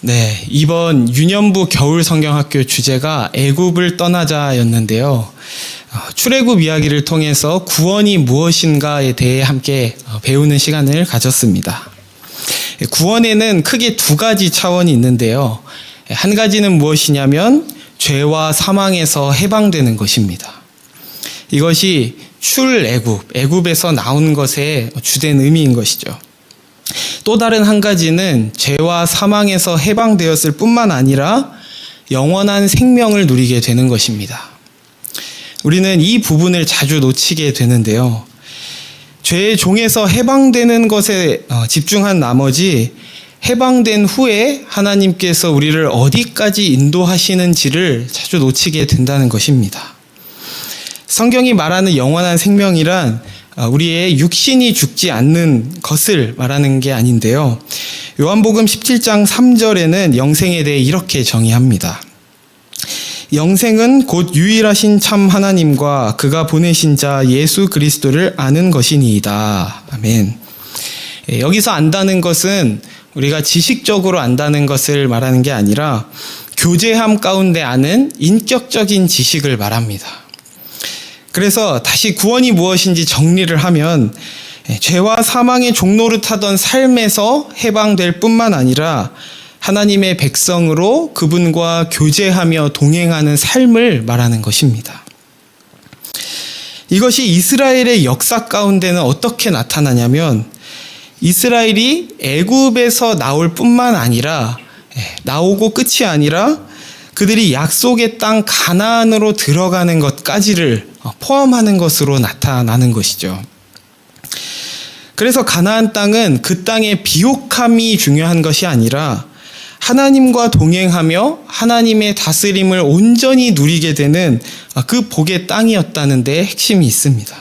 네, 이번 유년부 겨울 성경학교 주제가 애굽을 떠나자였는데요. 출애굽 이야기를 통해서 구원이 무엇인가에 대해 함께 배우는 시간을 가졌습니다. 구원에는 크게 두 가지 차원이 있는데요. 한 가지는 무엇이냐면 죄와 사망에서 해방되는 것입니다. 이것이 출애굽, 애굽에서 나온 것의 주된 의미인 것이죠. 또 다른 한 가지는 죄와 사망에서 해방되었을 뿐만 아니라 영원한 생명을 누리게 되는 것입니다. 우리는 이 부분을 자주 놓치게 되는데요. 죄의 종에서 해방되는 것에 집중한 나머지 해방된 후에 하나님께서 우리를 어디까지 인도하시는지를 자주 놓치게 된다는 것입니다. 성경이 말하는 영원한 생명이란 우리의 육신이 죽지 않는 것을 말하는 게 아닌데요. 요한복음 17장 3절에는 영생에 대해 이렇게 정의합니다. 영생은 곧 유일하신 참 하나님과 그가 보내신 자 예수 그리스도를 아는 것이니이다. 아멘. 여기서 안다는 것은 우리가 지식적으로 안다는 것을 말하는 게 아니라 교제함 가운데 아는 인격적인 지식을 말합니다. 그래서 다시 구원이 무엇인지 정리를 하면 죄와 사망의 종노릇하던 삶에서 해방될 뿐만 아니라 하나님의 백성으로 그분과 교제하며 동행하는 삶을 말하는 것입니다. 이것이 이스라엘의 역사 가운데는 어떻게 나타나냐면 이스라엘이 애굽에서 나올 뿐만 아니라 나오고 끝이 아니라 그들이 약속의 땅 가나안으로 들어가는 것까지를 포함하는 것으로 나타나는 것이죠. 그래서 가나안 땅은 그 땅의 비옥함이 중요한 것이 아니라 하나님과 동행하며 하나님의 다스림을 온전히 누리게 되는 그 복의 땅이었다는 데 핵심이 있습니다.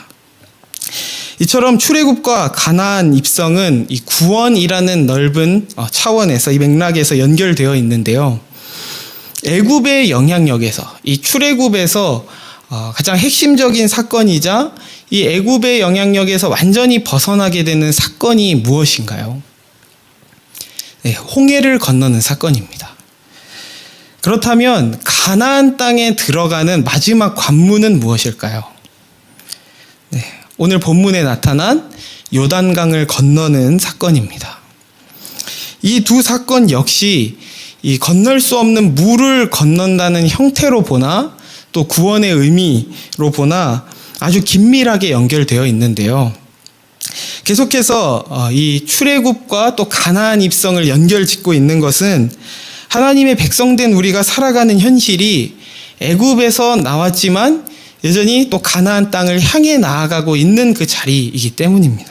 이처럼 출애굽과 가나안 입성은 이 구원이라는 넓은 차원에서 이 맥락에서 연결되어 있는데요. 애굽의 영향력에서 이 출애굽에서 가장 핵심적인 사건이자 이 애굽의 영향력에서 완전히 벗어나게 되는 사건이 무엇인가요? 네, 홍해를 건너는 사건입니다. 그렇다면 가나안 땅에 들어가는 마지막 관문은 무엇일까요? 네, 오늘 본문에 나타난 요단강을 건너는 사건입니다. 이 두 사건 역시 이 건널 수 없는 물을 건넌다는 형태로 보나 또 구원의 의미로 보나 아주 긴밀하게 연결되어 있는데요. 계속해서 이 출애굽과 또 가나안 입성을 연결짓고 있는 것은 하나님의 백성된 우리가 살아가는 현실이 애굽에서 나왔지만 여전히 또 가나안 땅을 향해 나아가고 있는 그 자리이기 때문입니다.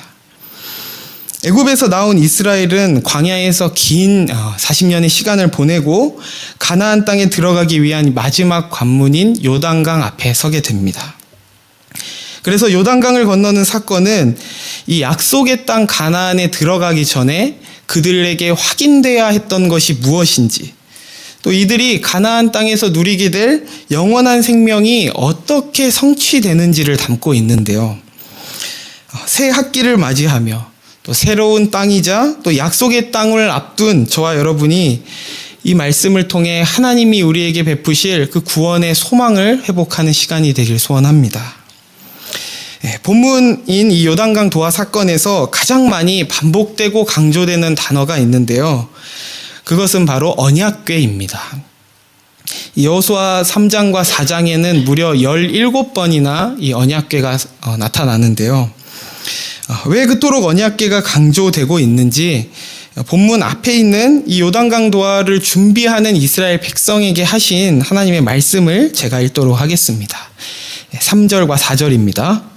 애굽에서 나온 이스라엘은 광야에서 긴 40년의 시간을 보내고 가나안 땅에 들어가기 위한 마지막 관문인 요단강 앞에 서게 됩니다. 그래서 요단강을 건너는 사건은 이 약속의 땅 가나안에 들어가기 전에 그들에게 확인돼야 했던 것이 무엇인지, 또 이들이 가나안 땅에서 누리게 될 영원한 생명이 어떻게 성취되는지를 담고 있는데요. 새 학기를 맞이하며 또 새로운 땅이자 또 약속의 땅을 앞둔 저와 여러분이 이 말씀을 통해 하나님이 우리에게 베푸실 그 구원의 소망을 회복하는 시간이 되길 소원합니다. 본문인 이 요단강 도하 사건에서 가장 많이 반복되고 강조되는 단어가 있는데요. 그것은 바로 언약궤입니다. 여호수아 3장과 4장에는 무려 17번이나 이 언약궤가 나타나는데요. 왜 그토록 언약궤가 강조되고 있는지 본문 앞에 있는 이 요단강 도하를 준비하는 이스라엘 백성에게 하신 하나님의 말씀을 제가 읽도록 하겠습니다. 3절과 4절입니다.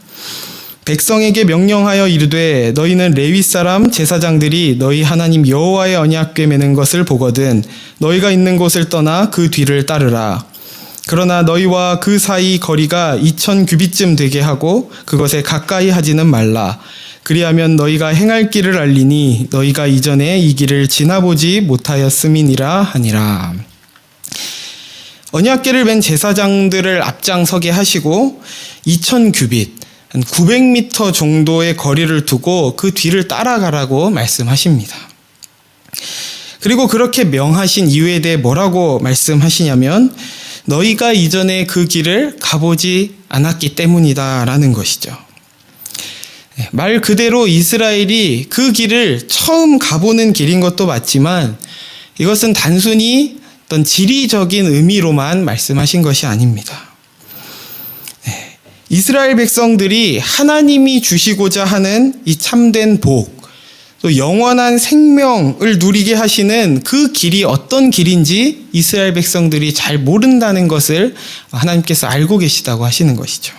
백성에게 명령하여 이르되 너희는 레위 사람 제사장들이 너희 하나님 여호와의 언약궤 매는 것을 보거든 너희가 있는 곳을 떠나 그 뒤를 따르라. 그러나 너희와 그 사이 거리가 2000규빗쯤 되게 하고 그것에 가까이 하지는 말라. 그리하면 너희가 행할 길을 알리니 너희가 이전에 이 길을 지나보지 못하였음이니라 하니라. 언약궤를 맨 제사장들을 앞장서게 하시고 2000규빗, 한 900m 정도의 거리를 두고 그 뒤를 따라가라고 말씀하십니다. 그리고 그렇게 명하신 이유에 대해 뭐라고 말씀하시냐면 너희가 이전에 그 길을 가보지 않았기 때문이다라는 것이죠. 말 그대로 이스라엘이 그 길을 처음 가보는 길인 것도 맞지만 이것은 단순히 어떤 지리적인 의미로만 말씀하신 것이 아닙니다. 이스라엘 백성들이 하나님이 주시고자 하는 이 참된 복, 또 영원한 생명을 누리게 하시는 그 길이 어떤 길인지 이스라엘 백성들이 잘 모른다는 것을 하나님께서 알고 계시다고 하시는 것이죠.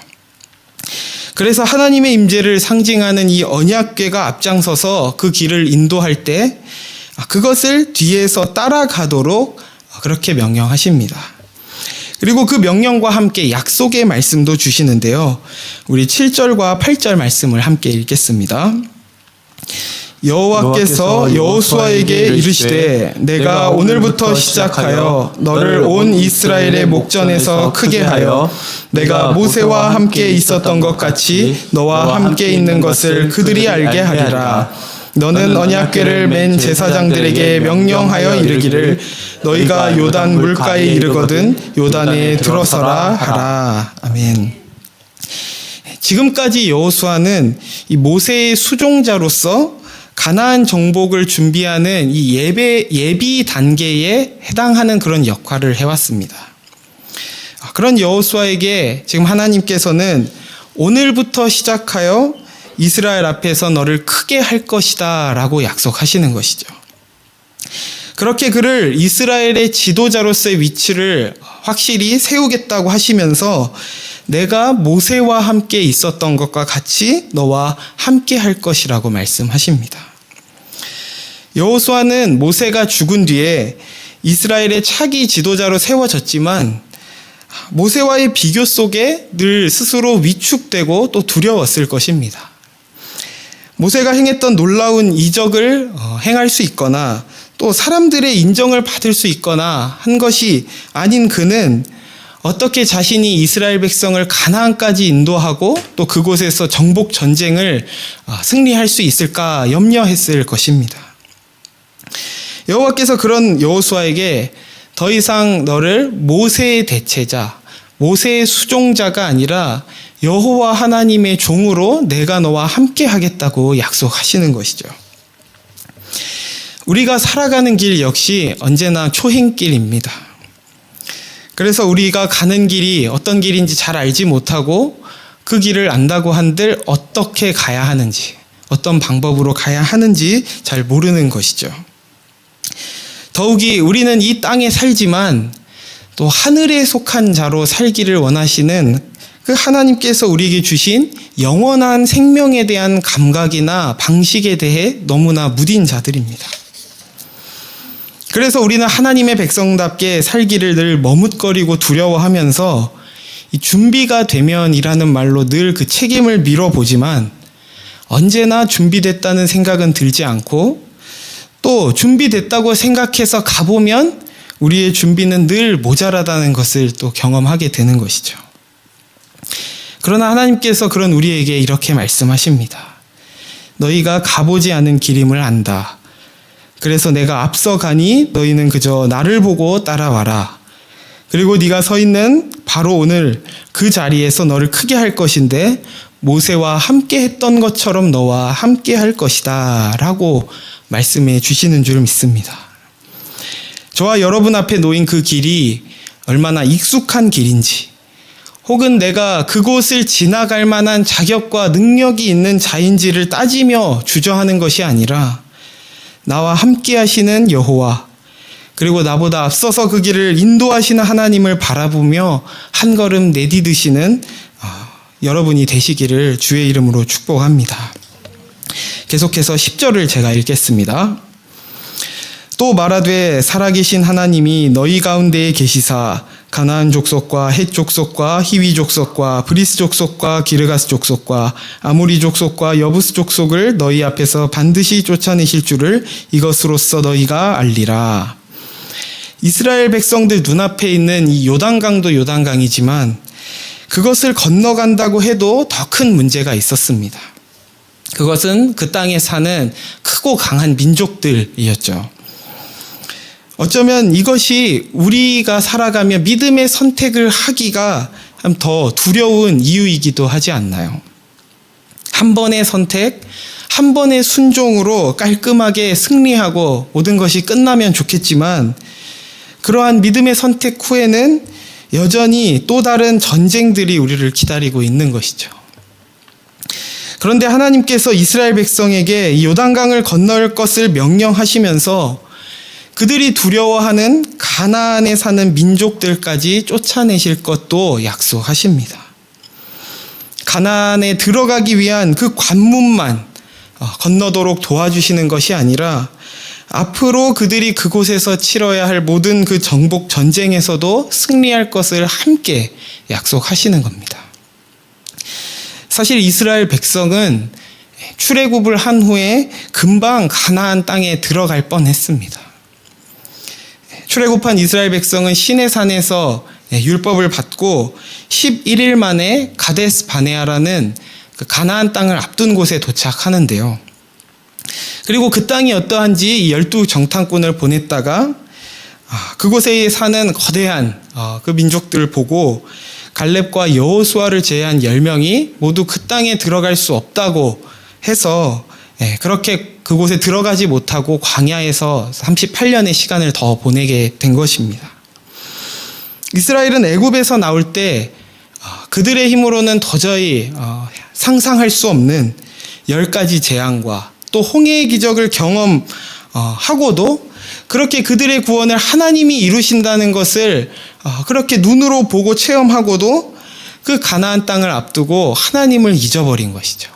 그래서 하나님의 임재를 상징하는 이 언약궤가 앞장서서 그 길을 인도할 때 그것을 뒤에서 따라가도록 그렇게 명령하십니다. 그리고 그 명령과 함께 약속의 말씀도 주시는데요. 우리 7절과 8절 말씀을 함께 읽겠습니다. 여호와께서 여호수아에게 이르시되 내가 오늘부터 시작하여 너를 온 이스라엘의 목전에서 크게 하여 내가 모세와 함께 있었던 것 같이 너와 함께 있는 것을 그들이 알게 하리라. 너는 언약궤를 맨 제사장들에게 명령하여 이르기를 너희가 요단 물가에 이르거든 요단에 들어서라 하라. 아멘. 지금까지 여호수아는 이 모세의 수종자로서 가나안 정복을 준비하는 이 예비 단계에 해당하는 그런 역할을 해왔습니다. 그런 여호수아에게 지금 하나님께서는 오늘부터 시작하여 이스라엘 앞에서 너를 크게 할 것이다 라고 약속하시는 것이죠. 그렇게 그를 이스라엘의 지도자로서의 위치를 확실히 세우겠다고 하시면서 내가 모세와 함께 있었던 것과 같이 너와 함께 할 것이라고 말씀하십니다. 여호수아는 모세가 죽은 뒤에 이스라엘의 차기 지도자로 세워졌지만 모세와의 비교 속에 늘 스스로 위축되고 또 두려웠을 것입니다. 모세가 행했던 놀라운 이적을 행할 수 있거나 또 사람들의 인정을 받을 수 있거나 한 것이 아닌 그는 어떻게 자신이 이스라엘 백성을 가나안까지 인도하고 또 그곳에서 정복 전쟁을 승리할 수 있을까 염려했을 것입니다. 여호와께서 그런 여호수아에게 더 이상 너를 모세의 대체자, 모세의 수종자가 아니라 여호와 하나님의 종으로 내가 너와 함께 하겠다고 약속하시는 것이죠. 우리가 살아가는 길 역시 언제나 초행길입니다. 그래서 우리가 가는 길이 어떤 길인지 잘 알지 못하고 그 길을 안다고 한들 어떻게 가야 하는지, 어떤 방법으로 가야 하는지 잘 모르는 것이죠. 더욱이 우리는 이 땅에 살지만 또 하늘에 속한 자로 살기를 원하시는 그 하나님께서 우리에게 주신 영원한 생명에 대한 감각이나 방식에 대해 너무나 무딘 자들입니다. 그래서 우리는 하나님의 백성답게 살기를 늘 머뭇거리고 두려워하면서 이 준비가 되면이라는 말로 늘 그 책임을 밀어보지만 언제나 준비됐다는 생각은 들지 않고 또 준비됐다고 생각해서 가보면 우리의 준비는 늘 모자라다는 것을 또 경험하게 되는 것이죠. 그러나 하나님께서 그런 우리에게 이렇게 말씀하십니다. 너희가 가보지 않은 길임을 안다. 그래서 내가 앞서가니 너희는 그저 나를 보고 따라와라. 그리고 네가 서 있는 바로 오늘 그 자리에서 너를 크게 할 것인데 모세와 함께 했던 것처럼 너와 함께 할 것이다 라고 말씀해 주시는 줄 믿습니다. 저와 여러분 앞에 놓인 그 길이 얼마나 익숙한 길인지 혹은 내가 그곳을 지나갈 만한 자격과 능력이 있는 자인지를 따지며 주저하는 것이 아니라 나와 함께 하시는 여호와 그리고 나보다 앞서서 그 길을 인도하시는 하나님을 바라보며 한 걸음 내디드시는 여러분이 되시기를 주의 이름으로 축복합니다. 계속해서 10절을 제가 읽겠습니다. 또 말하되 살아계신 하나님이 너희 가운데에 계시사 가나안 족속과 헷 족속과 히위 족속과 브리스 족속과 기르가스 족속과 아모리 족속과 여부스 족속을 너희 앞에서 반드시 쫓아내실 줄을 이것으로써 너희가 알리라. 이스라엘 백성들 눈앞에 있는 이 요단강도 요단강이지만 그것을 건너간다고 해도 더 큰 문제가 있었습니다. 그것은 그 땅에 사는 크고 강한 민족들이었죠. 어쩌면 이것이 우리가 살아가며 믿음의 선택을 하기가 더 두려운 이유이기도 하지 않나요? 한 번의 선택, 한 번의 순종으로 깔끔하게 승리하고 모든 것이 끝나면 좋겠지만, 그러한 믿음의 선택 후에는 여전히 또 다른 전쟁들이 우리를 기다리고 있는 것이죠. 그런데 하나님께서 이스라엘 백성에게 이 요단강을 건널 것을 명령하시면서 그들이 두려워하는 가나안에 사는 민족들까지 쫓아내실 것도 약속하십니다. 가나안에 들어가기 위한 그 관문만 건너도록 도와주시는 것이 아니라 앞으로 그들이 그곳에서 치러야 할 모든 그 정복 전쟁에서도 승리할 것을 함께 약속하시는 겁니다. 사실 이스라엘 백성은 출애굽을 한 후에 금방 가나안 땅에 들어갈 뻔했습니다. 출애굽한 이스라엘 백성은 시내산에서 율법을 받고 11일 만에 가데스 바네아라는 그 가나안 땅을 앞둔 곳에 도착하는데요. 그리고 그 땅이 어떠한지 12 정탐꾼을 보냈다가 그곳에 사는 거대한 그 민족들을 보고 갈렙과 여호수아를 제외한 10명이 모두 그 땅에 들어갈 수 없다고 해서 그렇게 그곳에 들어가지 못하고 광야에서 38년의 시간을 더 보내게 된 것입니다. 이스라엘은 애굽에서 나올 때 그들의 힘으로는 도저히 상상할 수 없는 10가지 재앙과 또 홍해의 기적을 경험하고도 그렇게 그들의 구원을 하나님이 이루신다는 것을 그렇게 눈으로 보고 체험하고도 그 가나안 땅을 앞두고 하나님을 잊어버린 것이죠.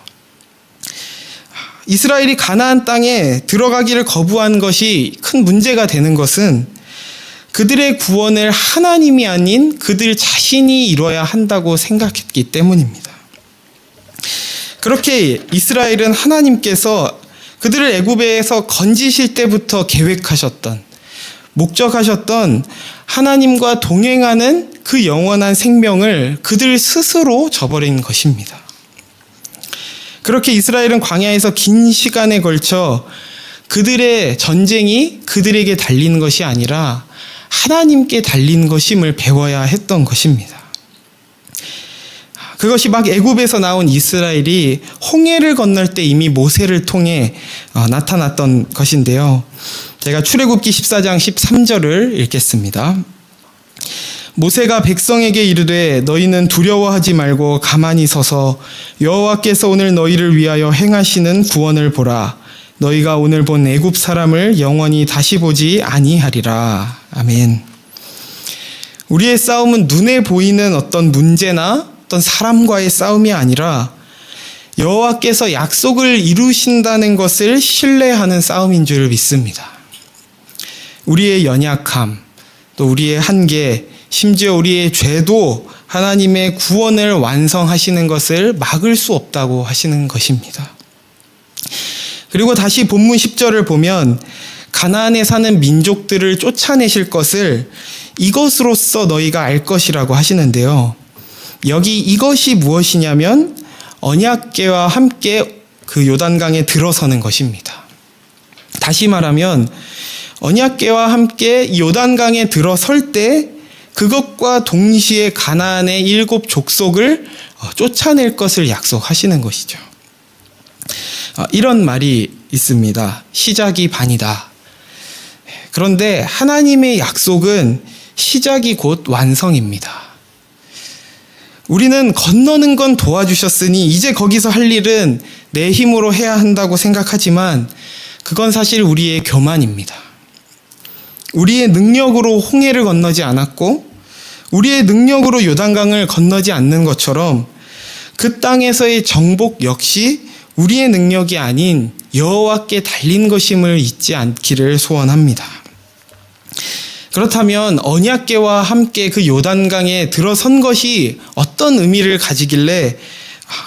이스라엘이 가나안 땅에 들어가기를 거부한 것이 큰 문제가 되는 것은 그들의 구원을 하나님이 아닌 그들 자신이 이뤄야 한다고 생각했기 때문입니다. 그렇게 이스라엘은 하나님께서 그들을 애굽에서 건지실 때부터 계획하셨던, 목적하셨던 하나님과 동행하는 그 영원한 생명을 그들 스스로 저버린 것입니다. 그렇게 이스라엘은 광야에서 긴 시간에 걸쳐 그들의 전쟁이 그들에게 달린 것이 아니라 하나님께 달린 것임을 배워야 했던 것입니다. 그것이 막 애굽에서 나온 이스라엘이 홍해를 건널 때 이미 모세를 통해 나타났던 것인데요. 제가 출애굽기 14장 13절을 읽겠습니다. 모세가 백성에게 이르되 너희는 두려워하지 말고 가만히 서서 여호와께서 오늘 너희를 위하여 행하시는 구원을 보라. 너희가 오늘 본 애굽 사람을 영원히 다시 보지 아니하리라. 아멘. 우리의 싸움은 눈에 보이는 어떤 문제나 어떤 사람과의 싸움이 아니라 여호와께서 약속을 이루신다는 것을 신뢰하는 싸움인 줄 믿습니다. 우리의 연약함, 또 우리의 한계, 심지어 우리의 죄도 하나님의 구원을 완성하시는 것을 막을 수 없다고 하시는 것입니다. 그리고 다시 본문 10절을 보면 가나안에 사는 민족들을 쫓아내실 것을 이것으로써 너희가 알 것이라고 하시는데요. 여기 이것이 무엇이냐면 언약궤와 함께 그 요단강에 들어서는 것입니다. 다시 말하면 언약궤와 함께 요단강에 들어설 때 그것과 동시에 가나안의 7 족속을 쫓아낼 것을 약속하시는 것이죠. 이런 말이 있습니다. 시작이 반이다. 그런데 하나님의 약속은 시작이 곧 완성입니다. 우리는 건너는 건 도와주셨으니 이제 거기서 할 일은 내 힘으로 해야 한다고 생각하지만 그건 사실 우리의 교만입니다. 우리의 능력으로 홍해를 건너지 않았고 우리의 능력으로 요단강을 건너지 않는 것처럼 그 땅에서의 정복 역시 우리의 능력이 아닌 여호와께 달린 것임을 잊지 않기를 소원합니다. 그렇다면 언약궤와 함께 그 요단강에 들어선 것이 어떤 의미를 가지길래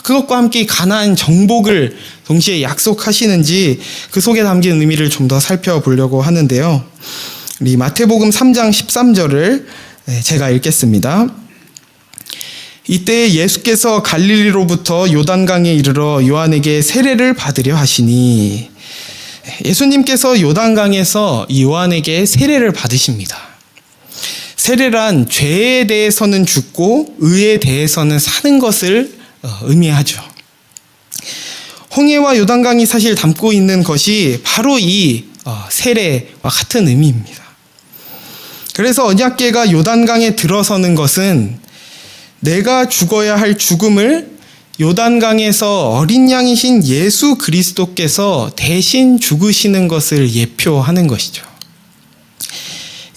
그것과 함께 가나안 정복을 동시에 약속하시는지 그 속에 담긴 의미를 좀 더 살펴보려고 하는데요. 우리 마태복음 3장 13절을 제가 읽겠습니다. 이때 예수께서 갈릴리로부터 요단강에 이르러 요한에게 세례를 받으려 하시니 예수님께서 요단강에서 요한에게 세례를 받으십니다. 세례란 죄에 대해서는 죽고 의에 대해서는 사는 것을 의미하죠. 홍해와 요단강이 사실 담고 있는 것이 바로 이 세례와 같은 의미입니다. 그래서 언약궤가 요단강에 들어서는 것은 내가 죽어야 할 죽음을 요단강에서 어린 양이신 예수 그리스도께서 대신 죽으시는 것을 예표하는 것이죠.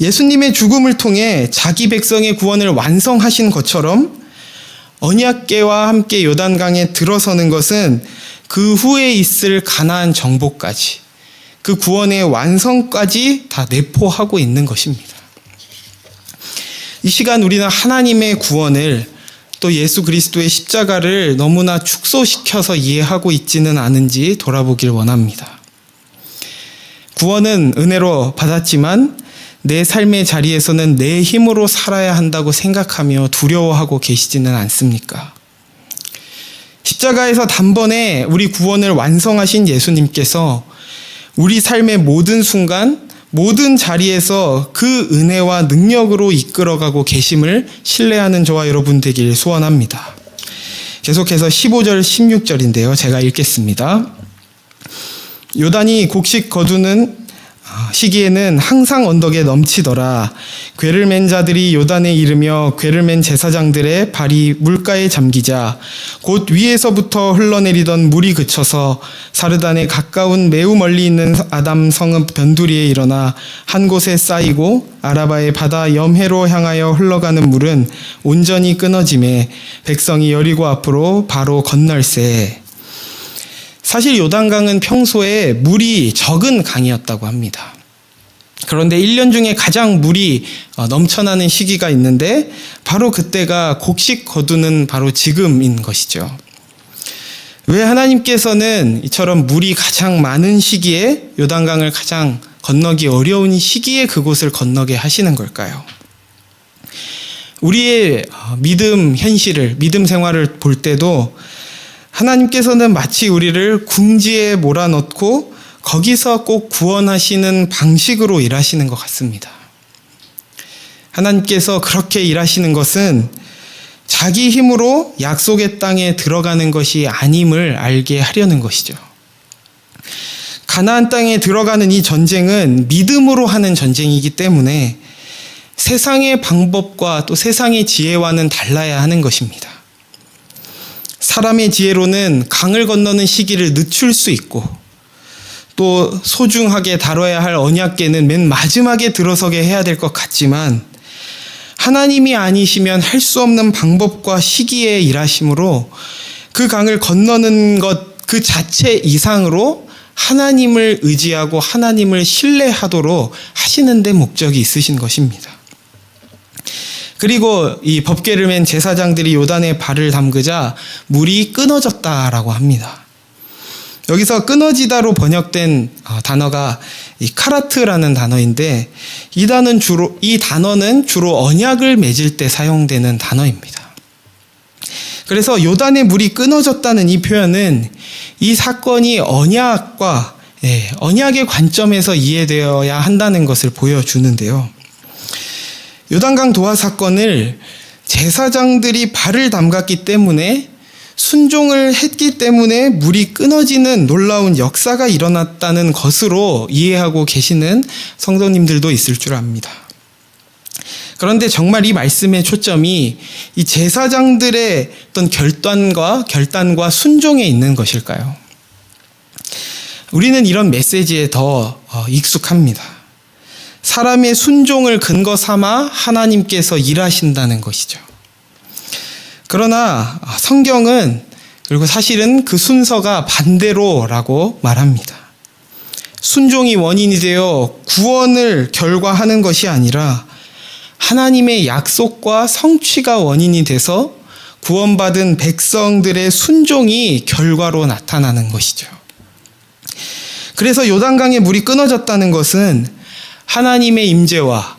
예수님의 죽음을 통해 자기 백성의 구원을 완성하신 것처럼 언약궤와 함께 요단강에 들어서는 것은 그 후에 있을 가나안 정복까지, 그 구원의 완성까지 다 내포하고 있는 것입니다. 이 시간 우리는 하나님의 구원을 또 예수 그리스도의 십자가를 너무나 축소시켜서 이해하고 있지는 않은지 돌아보길 원합니다. 구원은 은혜로 받았지만 내 삶의 자리에서는 내 힘으로 살아야 한다고 생각하며 두려워하고 계시지는 않습니까? 십자가에서 단번에 우리 구원을 완성하신 예수님께서 우리 삶의 모든 순간, 모든 자리에서 그 은혜와 능력으로 이끌어가고 계심을 신뢰하는 저와 여러분 되길 소원합니다. 계속해서 15절, 16절인데요. 제가 읽겠습니다. 요단이 곡식 거두는 시기에는 항상 언덕에 넘치더라. 궤를 맨 자들이 요단에 이르며 궤를 맨 제사장들의 발이 물가에 잠기자 곧 위에서부터 흘러내리던 물이 그쳐서 사르단에 가까운 매우 멀리 있는 아담 성읍 변두리에 일어나 한 곳에 쌓이고 아라바의 바다 염해로 향하여 흘러가는 물은 온전히 끊어지매 백성이 여리고 앞으로 바로 건널세. 사실 요단강은 평소에 물이 적은 강이었다고 합니다. 그런데 1년 중에 가장 물이 넘쳐나는 시기가 있는데 바로 그때가 곡식 거두는 바로 지금인 것이죠. 왜 하나님께서는 이처럼 물이 가장 많은 시기에 요단강을 가장 건너기 어려운 시기에 그곳을 건너게 하시는 걸까요? 우리의 믿음 현실을, 믿음 생활을 볼 때도 하나님께서는 마치 우리를 궁지에 몰아넣고 거기서 꼭 구원하시는 방식으로 일하시는 것 같습니다. 하나님께서 그렇게 일하시는 것은 자기 힘으로 약속의 땅에 들어가는 것이 아님을 알게 하려는 것이죠. 가나안 땅에 들어가는 이 전쟁은 믿음으로 하는 전쟁이기 때문에 세상의 방법과 또 세상의 지혜와는 달라야 하는 것입니다. 사람의 지혜로는 강을 건너는 시기를 늦출 수 있고 또 소중하게 다뤄야 할 언약궤는 맨 마지막에 들어서게 해야 될 것 같지만 하나님이 아니시면 할 수 없는 방법과 시기에 일하심으로 그 강을 건너는 것 그 자체 이상으로 하나님을 의지하고 하나님을 신뢰하도록 하시는 데 목적이 있으신 것입니다. 그리고 이 법궤를 맨 제사장들이 요단에 발을 담그자 물이 끊어졌다라고 합니다. 여기서 끊어지다로 번역된 단어가 이 카라트라는 단어인데 이 단어는 주로 언약을 맺을 때 사용되는 단어입니다. 그래서 요단의 물이 끊어졌다는 이 표현은 이 사건이 언약의 관점에서 이해되어야 한다는 것을 보여주는데요. 요단강 도하 사건을 제사장들이 발을 담갔기 때문에 순종을 했기 때문에 물이 끊어지는 놀라운 역사가 일어났다는 것으로 이해하고 계시는 성도님들도 있을 줄 압니다. 그런데 정말 이 말씀의 초점이 이 제사장들의 어떤 결단과 순종에 있는 것일까요? 우리는 이런 메시지에 더 익숙합니다. 사람의 순종을 근거 삼아 하나님께서 일하신다는 것이죠. 그러나 성경은 그리고 사실은 그 순서가 반대로라고 말합니다. 순종이 원인이 되어 구원을 결과하는 것이 아니라 하나님의 약속과 성취가 원인이 돼서 구원받은 백성들의 순종이 결과로 나타나는 것이죠. 그래서 요단강의 물이 끊어졌다는 것은 하나님의 임재와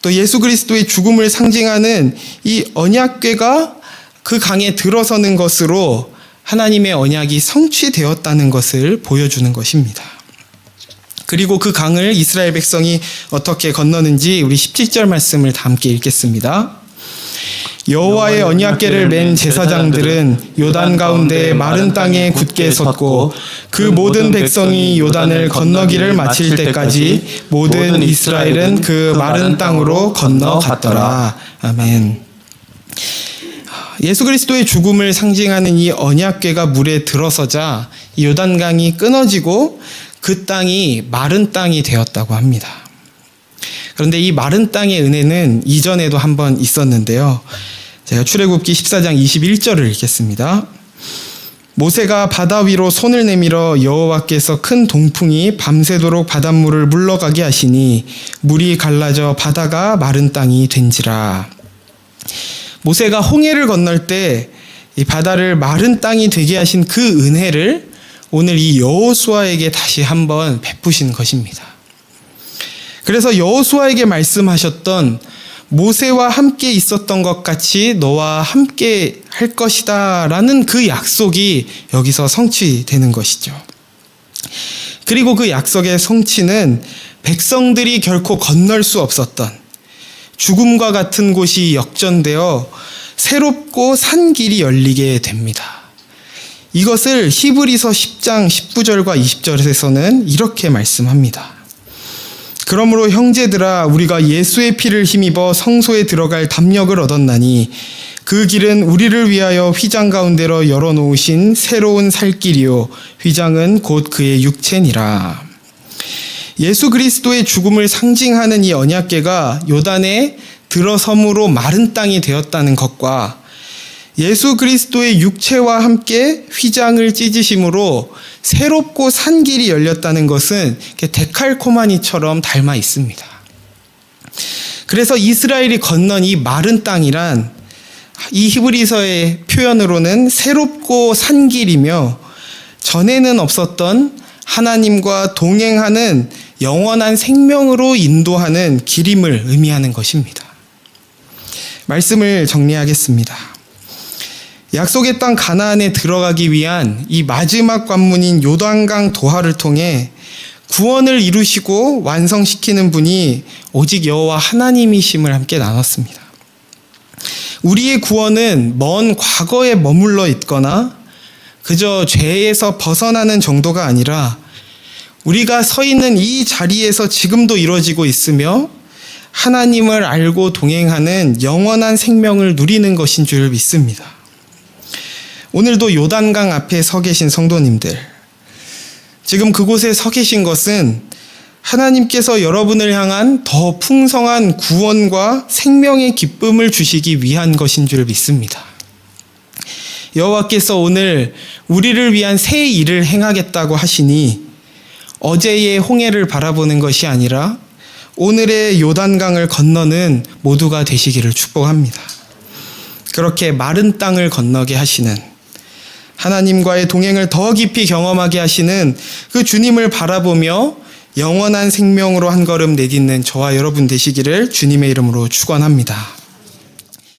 또 예수 그리스도의 죽음을 상징하는 이 언약궤가 그 강에 들어서는 것으로 하나님의 언약이 성취되었다는 것을 보여주는 것입니다. 그리고 그 강을 이스라엘 백성이 어떻게 건너는지 우리 17절 말씀을 다 함께 읽겠습니다. 여호와의 언약궤를 맨 제사장들은 요단 가운데 마른 땅에 굳게 섰고 그 모든 백성이 요단을 건너기를 마칠 때까지 모든 이스라엘은 그 마른 땅으로 건너갔더라. 아멘. 예수 그리스도의 죽음을 상징하는 이 언약궤가 물에 들어서자 이 요단강이 끊어지고 그 땅이 마른 땅이 되었다고 합니다. 그런데 이 마른 땅의 은혜는 이전에도 한번 있었는데요. 제가 출애굽기 14장 21절을 읽겠습니다. 모세가 바다 위로 손을 내밀어 여호와께서 큰 동풍이 밤새도록 바닷물을 물러가게 하시니 물이 갈라져 바다가 마른 땅이 된지라. 모세가 홍해를 건널 때 이 바다를 마른 땅이 되게 하신 그 은혜를 오늘 이 여호수아에게 다시 한번 베푸신 것입니다. 그래서 여호수아에게 말씀하셨던 모세와 함께 있었던 것 같이 너와 함께 할 것이다 라는 그 약속이 여기서 성취되는 것이죠. 그리고 그 약속의 성취는 백성들이 결코 건널 수 없었던 죽음과 같은 곳이 역전되어 새롭고 산 길이 열리게 됩니다. 이것을 히브리서 10장 19절과 20절에서는 이렇게 말씀합니다. 그러므로 형제들아 우리가 예수의 피를 힘입어 성소에 들어갈 담력을 얻었나니 그 길은 우리를 위하여 휘장 가운데로 열어놓으신 새로운 살 길이요 휘장은 곧 그의 육체니라. 예수 그리스도의 죽음을 상징하는 이 언약궤가 요단에 들어섬으로 마른 땅이 되었다는 것과 예수 그리스도의 육체와 함께 휘장을 찢으심으로 새롭고 산 길이 열렸다는 것은 데칼코마니처럼 닮아 있습니다. 그래서 이스라엘이 건넌 이 마른 땅이란 이 히브리서의 표현으로는 새롭고 산 길이며 전에는 없었던 하나님과 동행하는 영원한 생명으로 인도하는 길임을 의미하는 것입니다. 말씀을 정리하겠습니다. 약속의 땅 가나안에 들어가기 위한 이 마지막 관문인 요단강 도하를 통해 구원을 이루시고 완성시키는 분이 오직 여호와 하나님이심을 함께 나눴습니다. 우리의 구원은 먼 과거에 머물러 있거나 그저 죄에서 벗어나는 정도가 아니라 우리가 서 있는 이 자리에서 지금도 이루어지고 있으며 하나님을 알고 동행하는 영원한 생명을 누리는 것인 줄 믿습니다. 오늘도 요단강 앞에 서 계신 성도님들, 지금 그곳에 서 계신 것은 하나님께서 여러분을 향한 더 풍성한 구원과 생명의 기쁨을 주시기 위한 것인 줄 믿습니다. 여호와께서 오늘 우리를 위한 새 일을 행하겠다고 하시니 어제의 홍해를 바라보는 것이 아니라 오늘의 요단강을 건너는 모두가 되시기를 축복합니다. 그렇게 마른 땅을 건너게 하시는 하나님과의 동행을 더 깊이 경험하게 하시는 그 주님을 바라보며 영원한 생명으로 한 걸음 내딛는 저와 여러분 되시기를 주님의 이름으로 축원합니다.